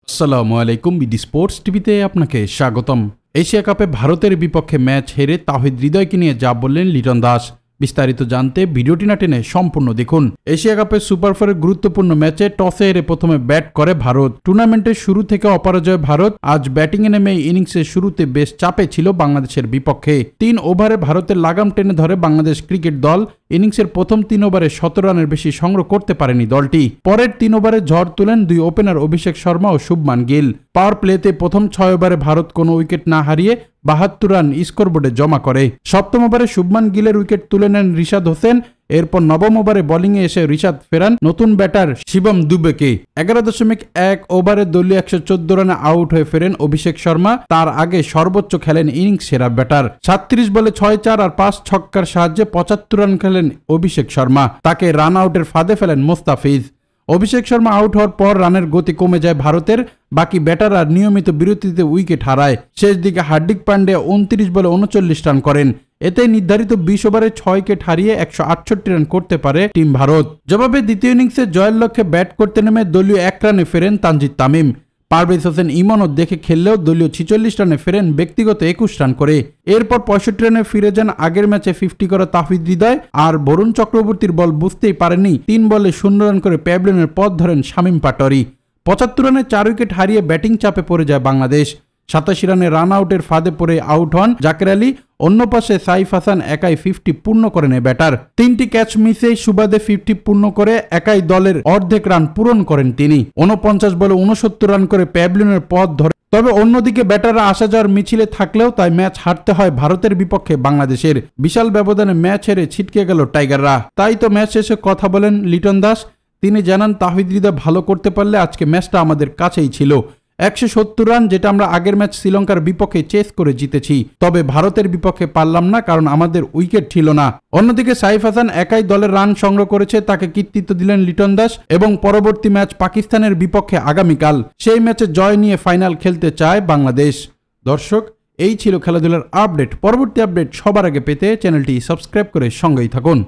আসসালামু আলাইকুম, BD sports টিভিতে আপনাকে স্বাগতম। এশিয়া কাপে ভারতের বিপক্ষে ম্যাচ হেরে তাওহিদ হৃদয়কে নিয়ে যা বললেন লিটন দাস, বিস্তারিত জানতে ভিডিওটি না টেনে সম্পূর্ণ দেখুন। এশিয়া কাপের সুপার ফোরের গুরুত্বপূর্ণ ম্যাচে টসে হেরে প্রথমে ব্যাট করে ভারত। টুর্নামেন্টের শুরু থেকে অপরাজয় ভারত। আজ ব্যাটিংয়ে নেমে ইনিংসের শুরুতে বেশ চাপে ছিল বাংলাদেশের বিপক্ষে। 3 ওভারে ভারতের লাগাম টেনে ধরে বাংলাদেশ ক্রিকেট দল। ইনিংসের প্রথম 3 ওভারে 17 রানের বেশি সংগ্রহ করতে পারেনি দলটি। পরের 3 ওভারে ঝড় তুলেন 2 ওপেনার অভিষেক শর্মা ও শুভমান গিল। পাওয়ার প্লেতে প্রথম 6 ওভারে ভারত কোনো উইকেট না হারিয়ে 72 রান স্কোরবোর্ডে জমা করে। সপ্তম ওভারে শুভমান গিলের উইকেট তুলে নেন রিশাদ হোসেন। এরপর নবম ওভারে বোলিংয়ে এসে রিশাদ ফেরান নতুন ব্যাটার শিবম দুবেকে। 11.1 ওভারে দলীয় 114 রানে আউট হয়ে ফেরেন অভিষেক শর্মা। তার আগে সর্বোচ্চ খেলেন ইনিংস সেরা ব্যাটার। 37 বলে 6-4 আর 5 ছক্কার সাহায্যে 75 রান খেলেন অভিষেক শর্মা। তাকে রান আউটের ফাঁদে ফেলেন মোস্তাফিজ। অভিষেক শর্মা আউট হওয়ার পর রানের গতি কমে যায় ভারতের। বাকি ব্যাটাররা নিয়মিত বিরতিতে উইকেট হারায়। শেষ দিকে হার্দিক পান্ডিয়া 29 বলে 39 রান করেন। এতে নির্ধারিত 20 ওভারে 6 উইকেট হারিয়ে 168 রান করতে পারে টিম ভারত। জবাবে দ্বিতীয় ইনিংসে জয়ের লক্ষ্যে ব্যাট করতে নেমে দলীয় 1 রানে ফেরেন তানজিদ তামিম। পারভেজ হোসেন ইমনও দেখে খেললেও দলীয় 46 রানে ফেরেন ব্যক্তিগত 21 রান করে। এরপর 65 রানে ফিরে যান আগের ম্যাচে 50 করা তাওহিদ হৃদয়। আর বরুণ চক্রবর্তীর বল বুঝতেই পারেননি। 3 বলে 0 রান করে প্যাভিলিয়নের পথ ধরেন শামীম পাটোয়ারি। 75 রানে 4 উইকেট হারিয়ে ব্যাটিং চাপে পড়ে যায় বাংলাদেশ। 87 রানে রান আউটের ফাঁদে পড়ে আউট হন জাকের আলী। অন্য পাশে সাইফ হাসান একাই 50 পূর্ণ করেন এই ব্যাটার। 3টি ক্যাচ মিসেই সুবাদে 50 পূর্ণ করে একাই দলের অর্ধেক রান পূরণ করেন তিনি। 49 বলে 69 রান করে প্যাভিলিয়নের পথ ধরে। তবে অন্যদিকে ব্যাটাররা আসা যাওয়ার মিছিলে থাকলেও তাই ম্যাচ হারতে হয় ভারতের বিপক্ষে বাংলাদেশের। বিশাল ব্যবধানে ম্যাচ হেরে ছিটকে গেল টাইগাররা। তাই তো ম্যাচ শেষে কথা বলেন লিটন দাস। তিনি জানান, তাওহিদ হৃদয় ভালো করতে পারলে আজকে ম্যাচটা আমাদের কাছেই ছিল। 170 রান, যেটা আমরা আগের ম্যাচ শ্রীলঙ্কার বিপক্ষে চেস করে জিতেছি। তবে ভারতের বিপক্ষে পারলাম না, কারণ আমাদের উইকেট ছিল না। অন্যদিকে সাইফ হাসান একাই দলের রান সংগ্রহ করেছে, তাকে কৃতিত্ব দিলেন লিটন দাস। এবং পরবর্তী ম্যাচ পাকিস্তানের বিপক্ষে আগামীকাল, সেই ম্যাচে জয় নিয়ে ফাইনাল খেলতে চায় বাংলাদেশ। দর্শক, এই ছিল খেলাধুলার আপডেট। পরবর্তী আপডেট সবার আগে পেতে চ্যানেলটি সাবস্ক্রাইব করে সঙ্গেই থাকুন।